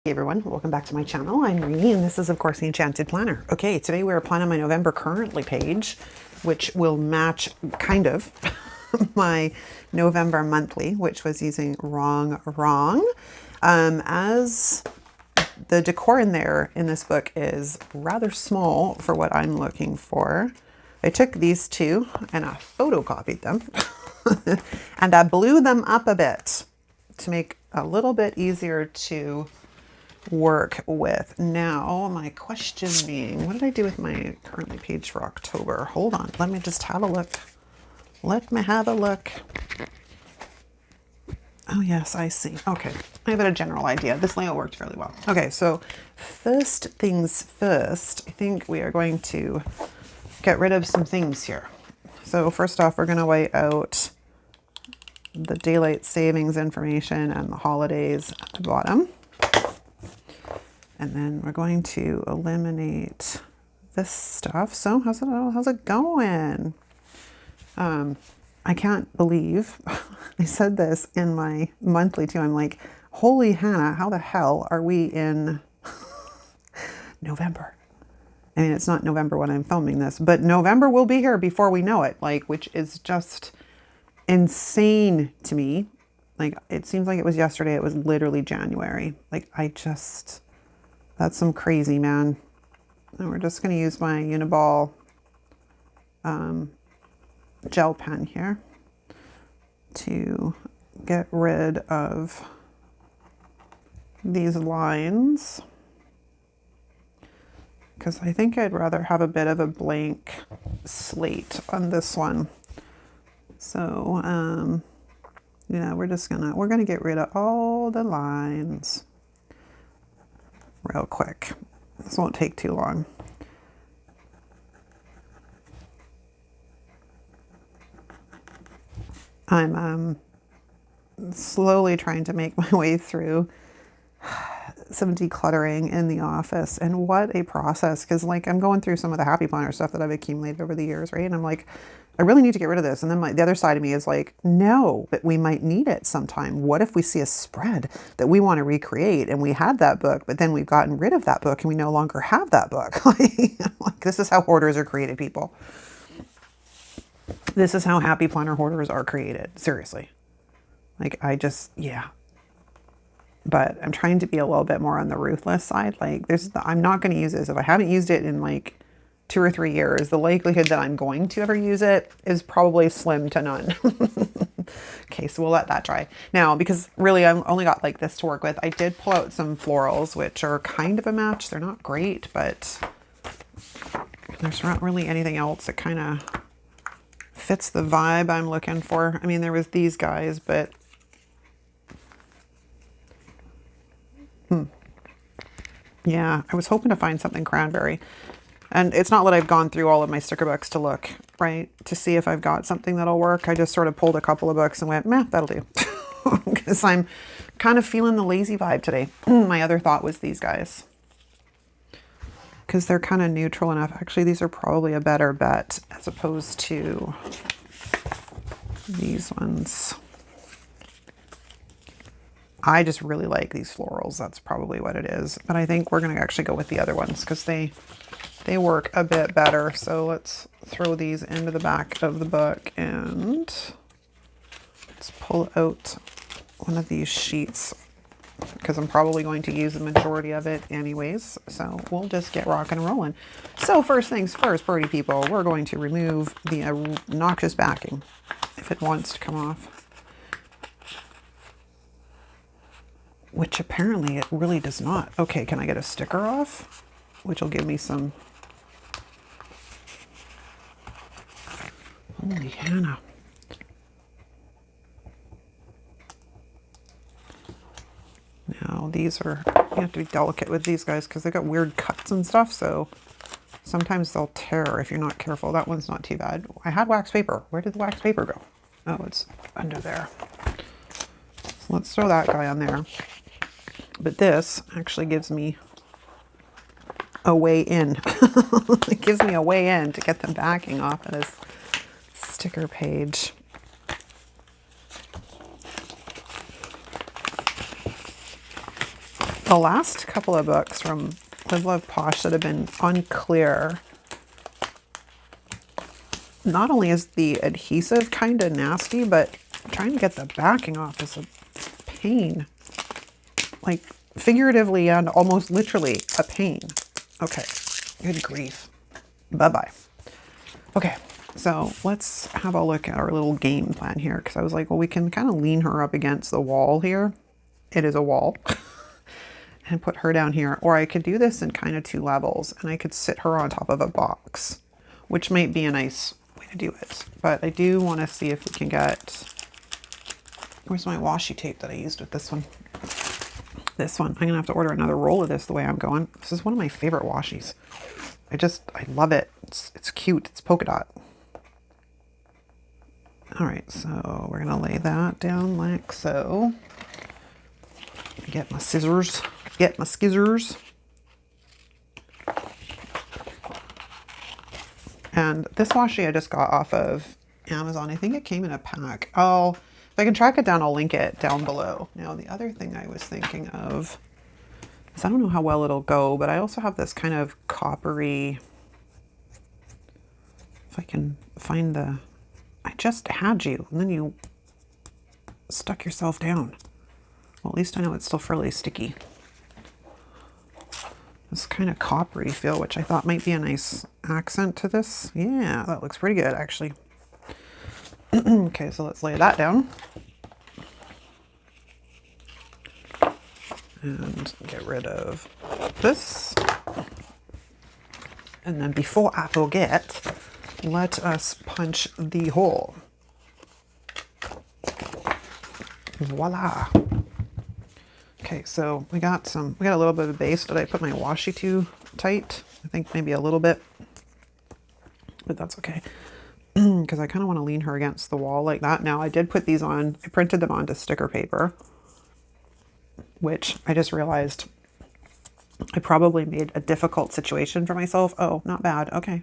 Hey everyone, welcome back to my channel. I'm Rini and this is of course the Enchanted Planner. Okay, today we're planning my November currently page, which will match kind of my November monthly, which was using Rongrong. As the decor in there in this book is rather small for what I'm looking for. I took these two and I photocopied them and I blew them up a bit to make a little bit easier to work with. Now, my question being, what did I do with my currently page for October? Hold on, let me just have a look. Let me have a look. Oh yes, I see. Okay, I have a general idea. This layout worked fairly well. Okay, so first things first, I think we are going to get rid of some things here. So first off, we're going to white out the daylight savings information and the holidays at the bottom. And then we're going to eliminate this stuff. So how's it going? I can't believe I said this in my monthly too. I'm like, holy Hannah, how the hell are we in November? I mean, it's not November when I'm filming this, but November will be here before we know it, like, which is just insane to me. Like, it seems like it was yesterday. It was literally January. Like, that's some crazy, man. And we're just going to use my Uniball gel pen here to get rid of these lines, because I think I'd rather have a bit of a blank slate on this one. So, yeah, we're going to get rid of all the lines real quick. This won't take too long. I'm slowly trying to make my way through some decluttering in the office, and what a process, because like I'm going through some of the Happy Planner stuff that I've accumulated over the years, right? And I'm like, I really need to get rid of this. And then the other side of me is like, no, but we might need it sometime. What if we see a spread that we want to recreate and we had that book, but then we've gotten rid of that book and we no longer have that book? Like, this is how hoarders are created, people. This is how Happy Planner hoarders are created. Seriously. Like, yeah. But I'm trying to be a little bit more on the ruthless side. Like, I'm not going to use this. If I haven't used it in like 2 or 3 years, the likelihood that I'm going to ever use it is probably slim to none. Okay, so we'll let that dry. Now, because really I've only got like this to work with, I did pull out some florals, which are kind of a match. They're not great, but there's not really anything else that kind of fits the vibe I'm looking for. I mean, there was these guys, but yeah, I was hoping to find something cranberry. And it's not that I've gone through all of my sticker books to look, right, to see if I've got something that'll work. I just sort of pulled a couple of books and went, meh, that'll do. Because I'm kind of feeling the lazy vibe today. My other thought was these guys, because they're kind of neutral enough. Actually, these are probably a better bet as opposed to these ones. I just really like these florals. That's probably what it is. But I think we're going to actually go with the other ones because they work a bit better. So let's throw these into the back of the book and let's pull out one of these sheets because I'm probably going to use the majority of it anyways. So we'll just get rocking and rolling. So first things first, party people, we're going to remove the obnoxious backing if it wants to come off. Which apparently it really does not. Okay, can I get a sticker off? Which will give me some... Holy Hannah. Now these are... You have to be delicate with these guys because they got weird cuts and stuff, so sometimes they'll tear if you're not careful. That one's not too bad. I had wax paper. Where did the wax paper go? Oh, it's under there. So let's throw that guy on there. But this actually gives me a way in. It gives me a way in to get the backing off of this sticker page. the last couple of books from Love Posh that have been unclear, not only is the adhesive kind of nasty, but trying to get the backing off is a pain. Like figuratively and almost literally a pain. Okay, good grief. Bye-bye. Okay, so let's have a look at our little game plan here, because I was like, well, we can kind of lean her up against the wall here. It is a wall. And put her down here. Or I could do this in kind of 2 levels, and I could sit her on top of a box, which might be a nice way to do it. But I do want to see if we can get... Where's my washi tape that I used with this one? This one. I'm going to have to order another roll of this the way I'm going. This is one of my favorite washis. I love it. It's cute. It's polka dot. All right, so we're going to lay that down like so. Get my scissors. Get my skizzers. And this washi I just got off of Amazon. I think it came in a pack. If I can track it down, I'll link it down below. Now, the other thing I was thinking of is I don't know how well it'll go, but I also have this kind of coppery, if I can find the, I just had you, and then you stuck yourself down. Well, at least I know it's still fairly sticky. This kind of coppery feel, which I thought might be a nice accent to this. Yeah, that looks pretty good, actually. Okay, so let's lay that down. And get rid of this. And then before I forget, let us punch the hole. Voila. Okay, so we got a little bit of base. Did I put my washi too tight? I think maybe a little bit, but that's okay. Because I kind of want to lean her against the wall like that. Now I did put these on, I printed them onto sticker paper, which I just realized I probably made a difficult situation for myself. Oh, not bad. Okay.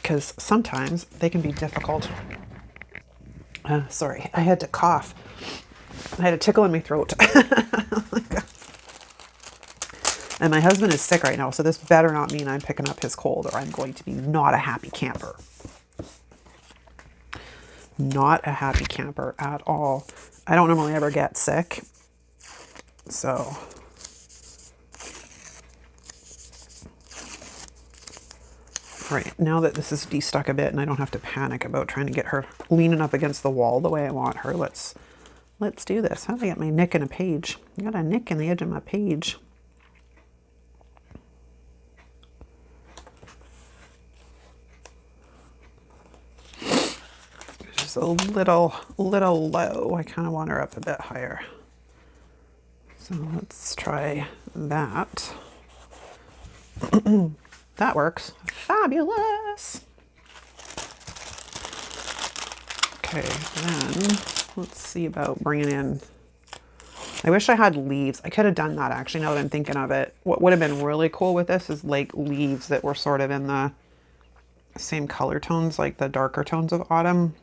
Because sometimes they can be difficult. Sorry, I had to cough. I had a tickle in my throat. And my husband is sick right now, so this better not mean I'm picking up his cold, or I'm going to be not a happy camper. Not a happy camper at all. I don't normally ever get sick, so... Right, now that this is de-stuck a bit and I don't have to panic about trying to get her leaning up against the wall the way I want her, let's do this. How do I get my nick in a page? I got a nick in the edge of my page. Just a little low. I kind of want her up a bit higher. So let's try that. That works. Fabulous. Okay, then let's see about bringing in, I wish I had leaves. I could have done that actually, now that I'm thinking of it. What would have been really cool with this is like leaves that were sort of in the same color tones, like the darker tones of autumn.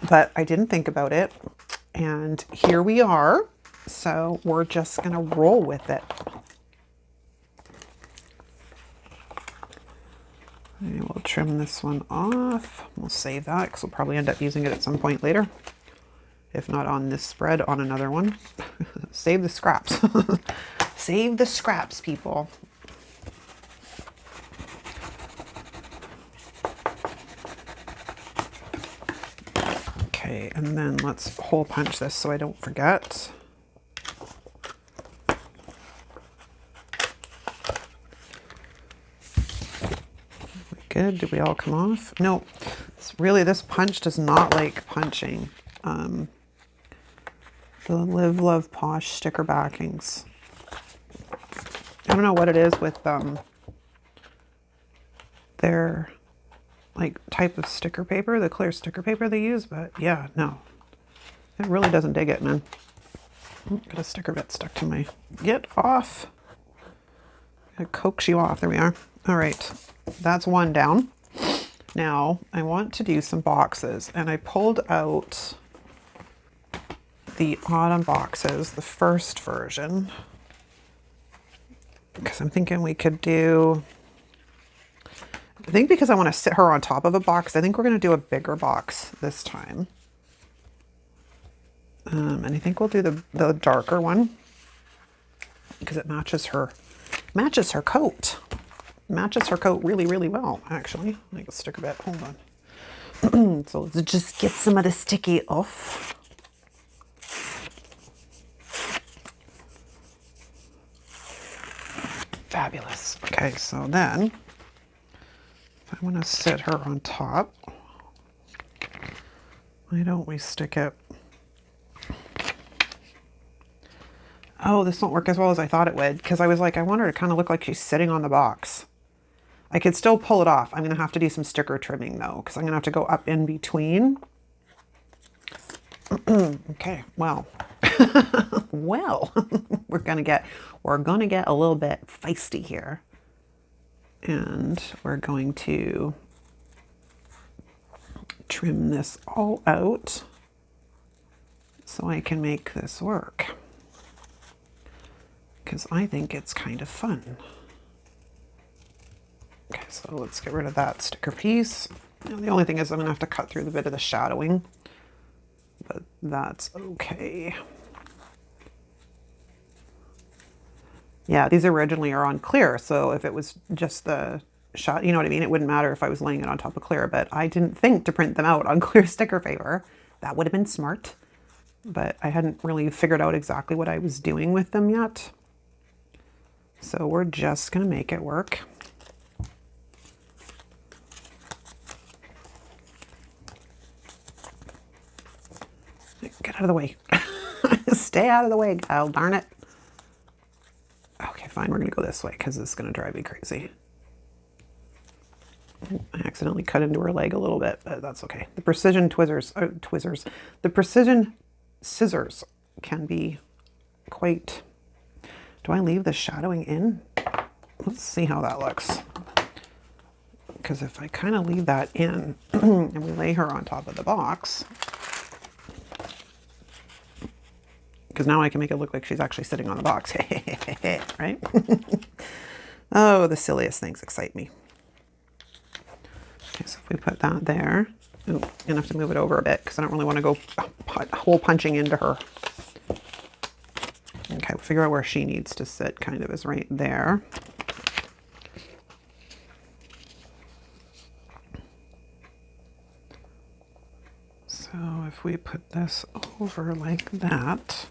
But I didn't think about it. And here we are. So we're just gonna roll with it. And we'll trim this one off. We'll save that because we'll probably end up using it at some point later. If not on this spread, on another one. Save the scraps. Save the scraps, people. Okay, and then let's hole punch this so I don't forget. Good. Did we all come off? No. This punch does not like punching. The Love Posh sticker backings. I don't know what it is with their like type of sticker paper, the clear sticker paper they use, but yeah, no. It really doesn't dig it, man. Got a sticker bit stuck to my... Get off! Gotta coax you off. There we are. All right. That's one down. Now I want to do some boxes, and I pulled out the autumn boxes, the first version, because I'm thinking we could do, I think because I want to sit her on top of a box, I think we're going to do a bigger box this time. And I think we'll do the darker one because it matches her coat. Matches her coat really, really well, actually. Make it stick a bit. Hold on. So let's just get some of the sticky off. Fabulous. Okay, so then if I want to sit her on top, why don't we stick it? Oh, this won't work as well as I thought it would, because I was like, I want her to kind of look like she's sitting on the box. I could still pull it off. I'm going to have to do some sticker trimming though, because I'm going to have to go up in between. Okay, well, well, we're gonna get a little bit feisty here, and we're going to trim this all out so I can make this work, because I think it's kind of fun. Okay, so let's get rid of that sticker piece. Now, the only thing is I'm gonna have to cut through the bit of the shadowing, but that's okay. Yeah, these originally are on clear, so if it was just the shot, you know what I mean? It wouldn't matter if I was laying it on top of clear, but I didn't think to print them out on clear sticker paper. That would have been smart, but I hadn't really figured out exactly what I was doing with them yet. So we're just gonna make it work. Get out of the way. Stay out of the way, Kyle, darn it. Okay, fine, we're gonna go this way because this is gonna drive me crazy. I accidentally cut into her leg a little bit, but that's okay. The precision the precision scissors can be quite, do I leave the shadowing in? Let's see how that looks. Because if I kind of leave that in and we lay her on top of the box, because now I can make it look like she's actually sitting on the box, right? Oh, the silliest things excite me. Okay, so if we put that there, ooh, I'm gonna have to move it over a bit because I don't really want to go hole punching into her. Okay, we'll figure out where she needs to sit, kind of is right there. So if we put this over like that,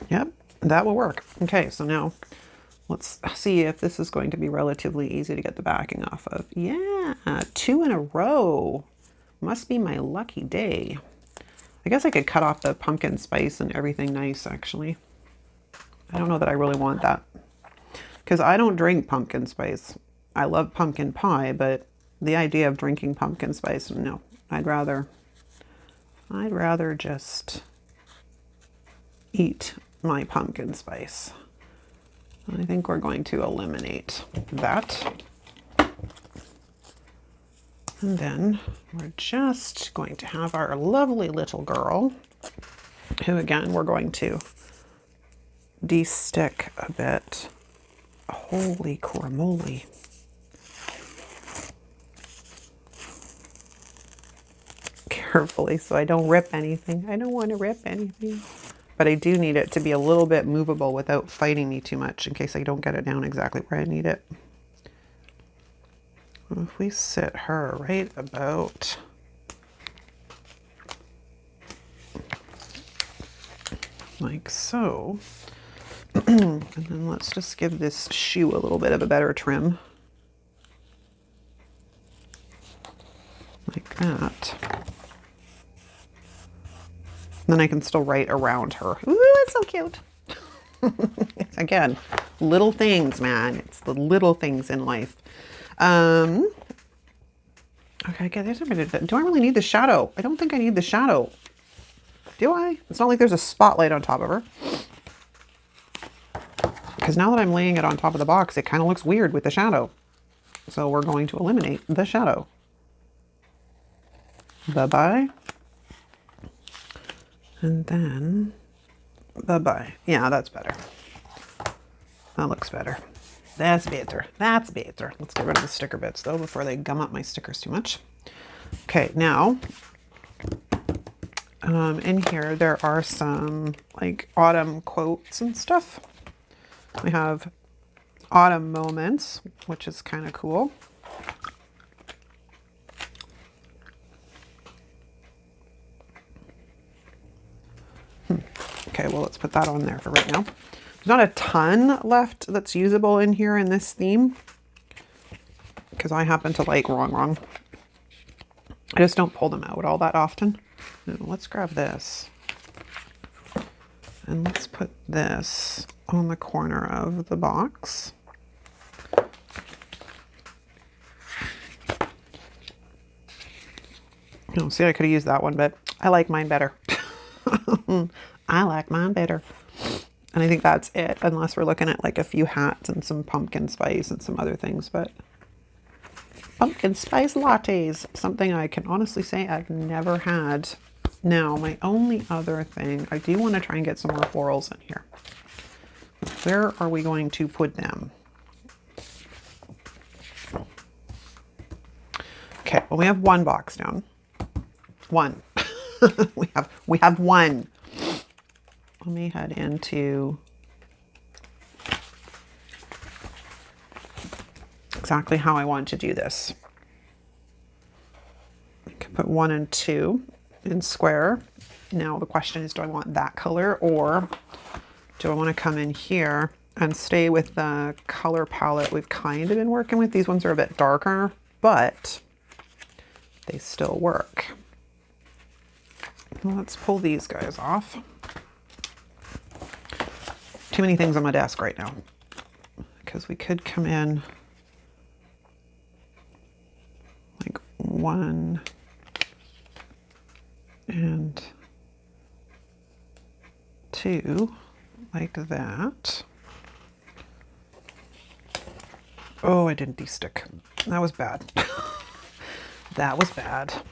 yep, that will work. Okay, so now let's see if this is going to be relatively easy to get the backing off of. Yeah, 2 in a row. Must be my lucky day. I guess I could cut off the pumpkin spice and everything nice, actually. I don't know that I really want that, because I don't drink pumpkin spice. I love pumpkin pie, but the idea of drinking pumpkin spice, no. I'd rather just eat my pumpkin spice. I think we're going to eliminate that. And then we're just going to have our lovely little girl, who again, we're going to de-stick a bit. Holy caramoly. Carefully so I don't rip anything. I don't want to rip anything. But I do need it to be a little bit movable without fighting me too much in case I don't get it down exactly where I need it. If we sit her right about like so, and then let's just give this shoe a little bit of a better trim. Like that. Then I can still write around her. Ooh, it's so cute. Again, little things, man. It's the little things in life. Okay, do I really need the shadow? I don't think I need the shadow. Do I? It's not like there's a spotlight on top of her. Because now that I'm laying it on top of the box, it kind of looks weird with the shadow. So we're going to eliminate the shadow. Bye-bye. And then bye-bye. Yeah, that's better. That looks better. That's better. That's better. Let's get rid of the sticker bits though before they gum up my stickers too much. Okay, now in here there are some like autumn quotes and stuff. We have autumn moments, which is kind of cool. Okay, well, let's put that on there for right now. There's not a ton left that's usable in here in this theme because I happen to like Rongrong. I just don't pull them out all that often. Now, let's grab this and let's put this on the corner of the box. Oh, see, I could have used that one, but I like mine better. I like mine better. And I think that's it, unless we're looking at like a few hats and some pumpkin spice and some other things. But pumpkin spice lattes, something I can honestly say I've never had. Now, my only other thing, I do want to try and get some more florals in here. Where are we going to put them? Okay, well, we have one box down. One. we have one. Let me head into exactly how I want to do this. I can put 1 and 2 in square. Now the question is, do I want that color or do I want to come in here and stay with the color palette we've kind of been working with? These ones are a bit darker, but they still work. Let's pull these guys off. Too many things on my desk right now because we could come in like 1 and 2 like that. Oh, I didn't de-stick. That was bad. That was bad.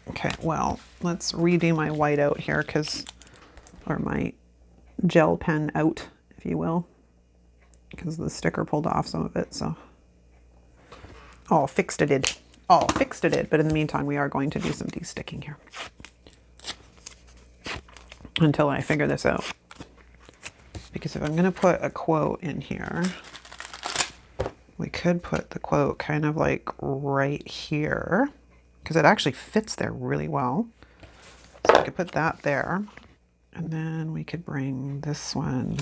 Okay, well, let's redo my white out here or my gel pen out, if you will, because the sticker pulled off some of it, so. Oh, fixed it did. Oh, fixed it did. But in the meantime, we are going to do some de-sticking here until I figure this out. Because if I'm going to put a quote in here, we could put the quote kind of like right here because it actually fits there really well. So I could put that there. And then we could bring this one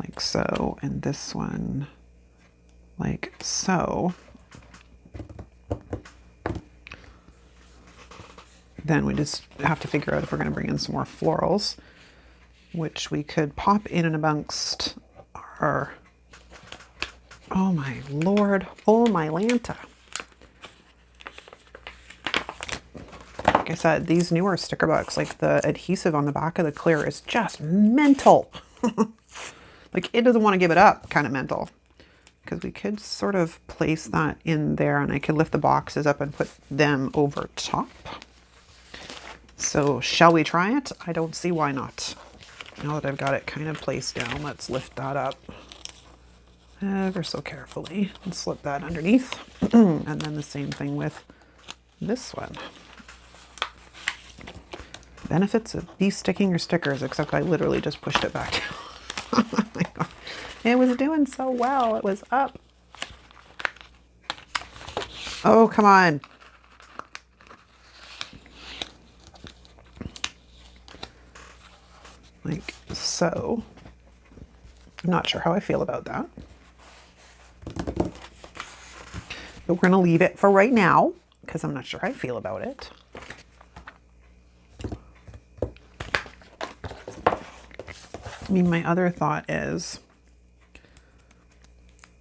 like so, and this one like so. Then we just have to figure out if we're going to bring in some more florals, which we could pop in and amongst our, oh my Lord, oh my Lanta. Like I said, these newer sticker books, like the adhesive on the back of the clear is just mental. Like it doesn't want to give it up kind of mental. Because we could sort of place that in there and I could lift the boxes up and put them over top. So shall we try it? I don't see why not. Now that I've got it kind of placed down, let's lift that up ever so carefully and slip that underneath. And then the same thing with this one. Benefits of de-sticking your stickers, except I literally just pushed it back. Oh my God. It was doing so well. It was up. Oh, come on. Like so. I'm not sure how I feel about that. But we're going to leave it for right now because I'm not sure how I feel about it. I mean, my other thought is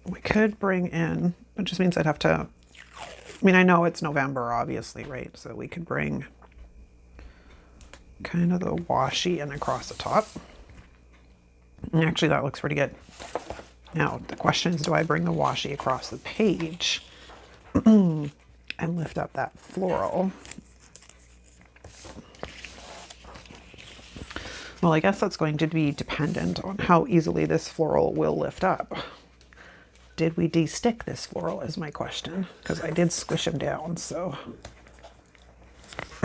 we could bring in, it just means I'd have to, I mean, I know it's November, obviously, right? So we could bring kind of the washi in across the top. And actually, that looks pretty good. Now, the question is, do I bring the washi across the page and lift up that floral? Well, I guess that's going to be dependent on how easily this floral will lift up. Did we de-stick this floral is my question, because I did squish him down, so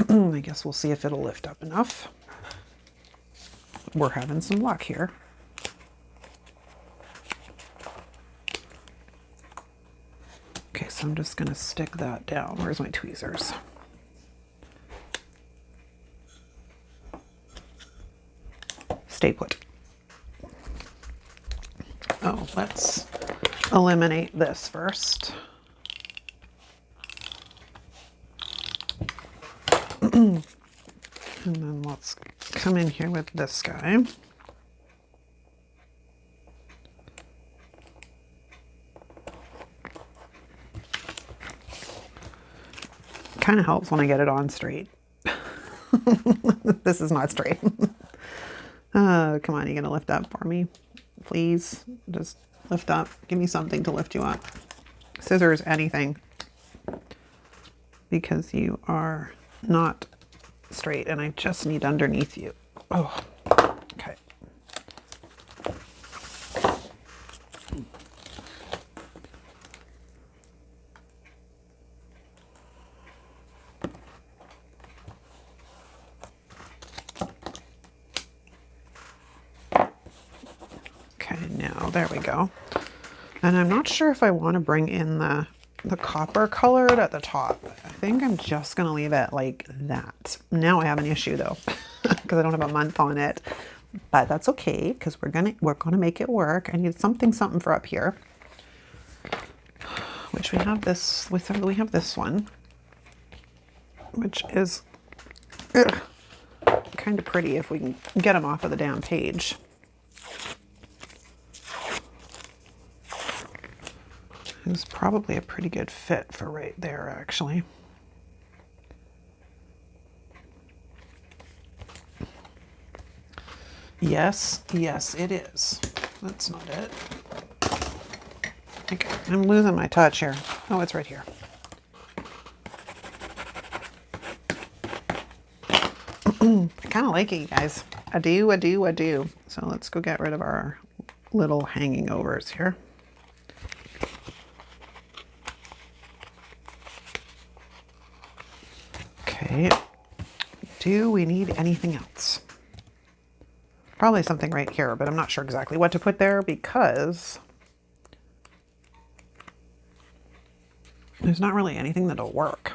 I guess we'll see if it'll lift up enough. We're having some luck here. Okay, so I'm just going to stick that down. Where's my tweezers? Stay put. Oh, let's eliminate this first. And then let's come in here with this guy. Kind of helps when I get it on straight. This is not straight. Come on, you gonna lift up for me? Please, just lift up. Give me something to lift you up. Scissors, anything. Because you are not straight and I just need underneath you. Oh, okay. Okay, now there we go. And I'm not sure if I want to bring in the copper colored at the top. I think I'm just going to leave it like that. Now I have an issue though, because I don't have a month on it, but that's okay because we're going to make it work. I need something for up here, which we have this one, which is kind of pretty if we can get them off of the damn page. It's probably a pretty good fit for right there, actually. Yes, yes, it is. That's not it. Okay, I'm losing my touch here. Oh, it's right here. I kind of like it, you guys. I do, I do, I do. So let's go get rid of our little hanging overs here. Okay, do we need anything else? Probably something right here, but I'm not sure exactly what to put there because there's not really anything that'll work.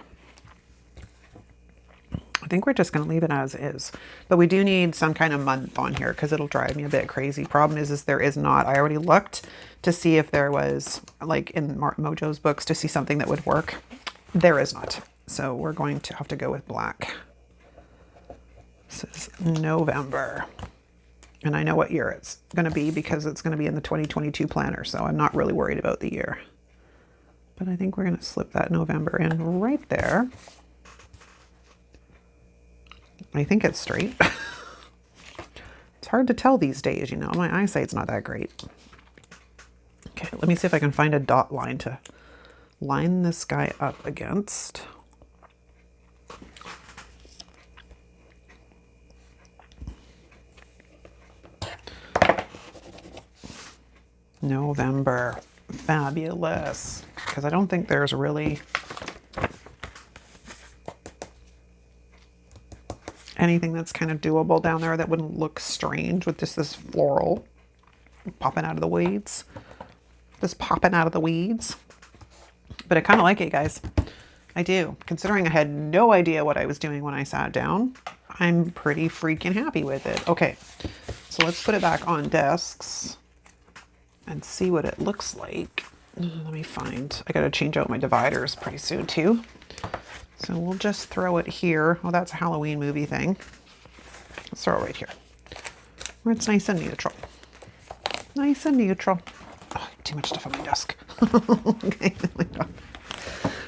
I think we're just going to leave it as is, but we do need some kind of month on here because it'll drive me a bit crazy. Problem is there is not. I already looked to see if there was, like in Mojo's books, to see something that would work. There is not. So we're going to have to go with black. This is November. And I know what year it's going to be because it's going to be in the 2022 planner. So I'm not really worried about the year. But I think we're going to slip that November in right there. I think it's straight. It's hard to tell these days, you know. My eyesight's not that great. Okay, let me see if I can find a dot line to line this guy up against. November. Fabulous. Because I don't think there's really anything that's kind of doable down there that wouldn't look strange with just this floral popping out of the weeds. Just popping out of the weeds. But I kind of like it, guys. I do. Considering I had no idea what I was doing when I sat down, I'm pretty freaking happy with it. Okay, so let's put it back on desks and see what it looks like. Let me find, I gotta change out my dividers pretty soon too. So we'll just throw it here. Well, that's a Halloween movie thing. Let's throw it right here, where it's nice and neutral. Nice and neutral. Oh, too much stuff on my desk. Okay.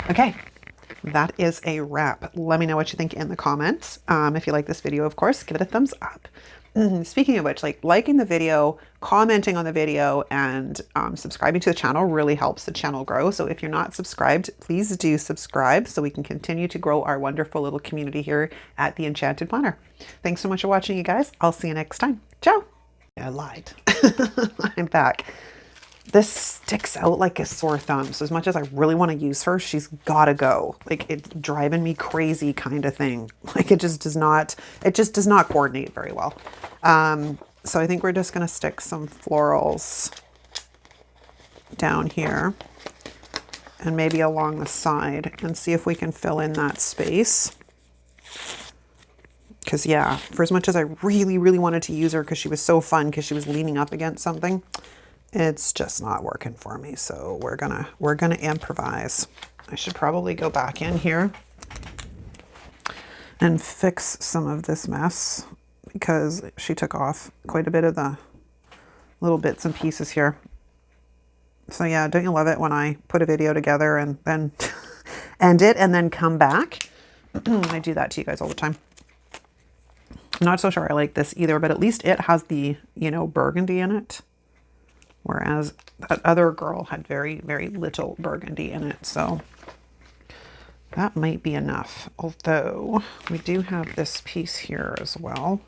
Okay, that is a wrap. Let me know what you think in the comments. If you like this video, of course, give it a thumbs up. Speaking of which, like liking the video, commenting on the video, and subscribing to the channel really helps the channel grow. So if you're not subscribed, please do subscribe so we can continue to grow our wonderful little community here at the Enchanted Planner. Thanks so much for watching, you guys. I'll see you next time. Ciao. I lied. I'm back. This sticks out like a sore thumb. So as much as I really want to use her, she's got to go. Like, it's driving me crazy kind of thing. Like, it just does not coordinate very well. So I think we're just going to stick some florals down here and maybe along the side and see if we can fill in that space. Because yeah, for as much as I really, really wanted to use her because she was so fun because she was leaning up against something, it's just not working for me. So we're gonna improvise. I should probably go back in here and fix some of this mess because she took off quite a bit of the little bits and pieces here. So yeah, don't you love it when I put a video together and then end it and then come back? I do that to you guys all the time. I'm not so sure I like this either, but at least it has the, you know, burgundy in it. Whereas that other girl had very, very little burgundy in it. So that might be enough. Although we do have this piece here as well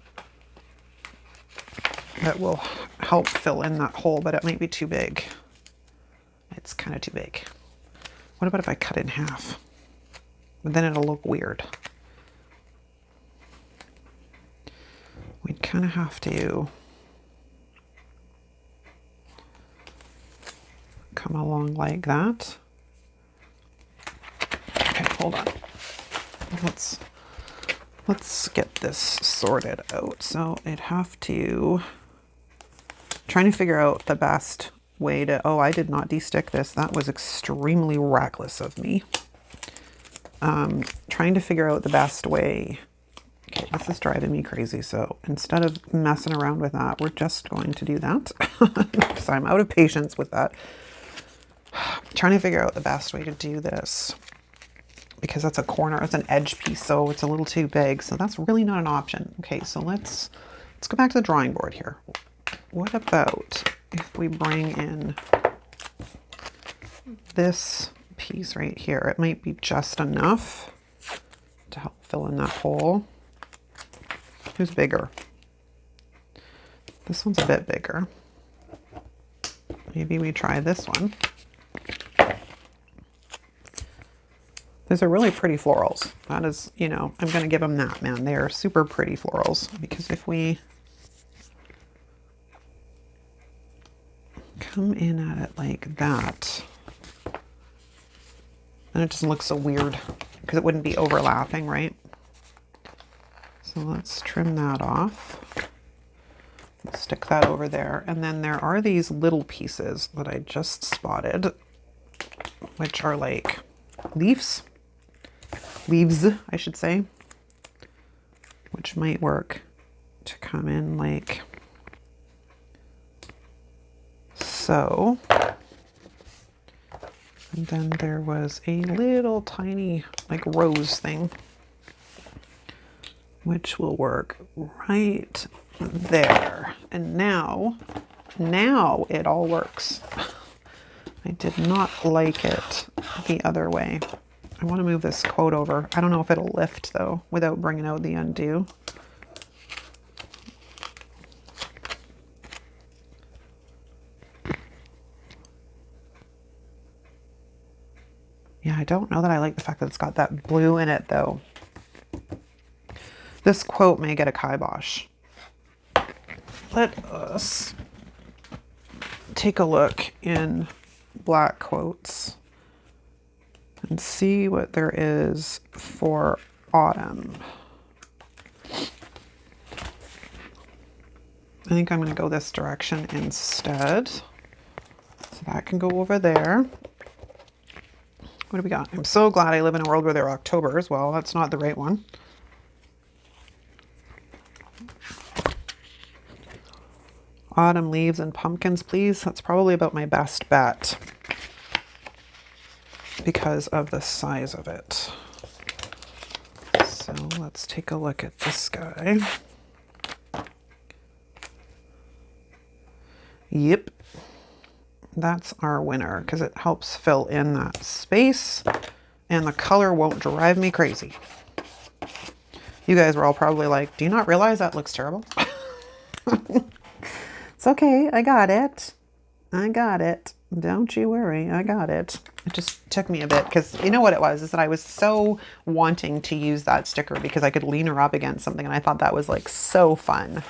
that will help fill in that hole, but it might be too big. It's kind of too big. What about if I cut it in half? But then it'll look weird. We'd kind of have to come along like that. Okay, hold on. Let's get this sorted out. So I'd have to trying to figure out the best way to, oh, I did not de-stick this. That was extremely reckless of me. Trying to figure out the best way. Okay, this is driving me crazy. So instead of messing around with that, we're just going to do that because I'm out of patience with that. Trying to figure out the best way to do this because that's a corner, it's an edge piece, so it's a little too big. So that's really not an option. Okay, so let's go back to the drawing board here. What about if we bring in this piece right here? It might be just enough to help fill in that hole. Who's bigger? This one's a bit bigger. Maybe we try this one. These are really pretty florals. That is, you know, I'm going to give them that, man. They are super pretty florals because if we come in at it like that, then it doesn't look so weird because it wouldn't be overlapping, right? So let's trim that off. Let's stick that over there. And then there are these little pieces that I just spotted, which are like leaves, I should say, which might work to come in like so. And then there was a little tiny like rose thing, which will work right there. And now it all works. I did not like it the other way. I want to move this quote over. I don't know if it'll lift though without bringing out the undo. Yeah, I don't know that I like the fact that it's got that blue in it though. This quote may get a kibosh. Let us take a look in black quotes and see what there is for autumn. I think I'm going to go this direction instead. So that can go over there. What do we got? I'm so glad I live in a world where there are Octobers. Well, that's not the right one. Autumn leaves and pumpkins, please. That's probably about my best bet because of the size of it. let's take a look at this guy. Yep. That's our winner because it helps fill in that space and the color won't drive me crazy. You guys were all probably like, do you not realize that looks terrible? It's okay. I got it. I got it. Don't you worry. I got it. It just took me a bit because you know what it was is that I was so wanting to use that sticker because I could lean her up against something and I thought that was like so fun.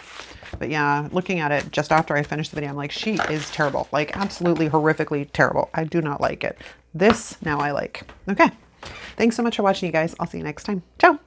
But yeah, looking at it just after I finished the video, I'm like, she is terrible. Like absolutely horrifically terrible. I do not like it. This now I like. Okay. Thanks so much for watching, you guys. I'll see you next time. Ciao.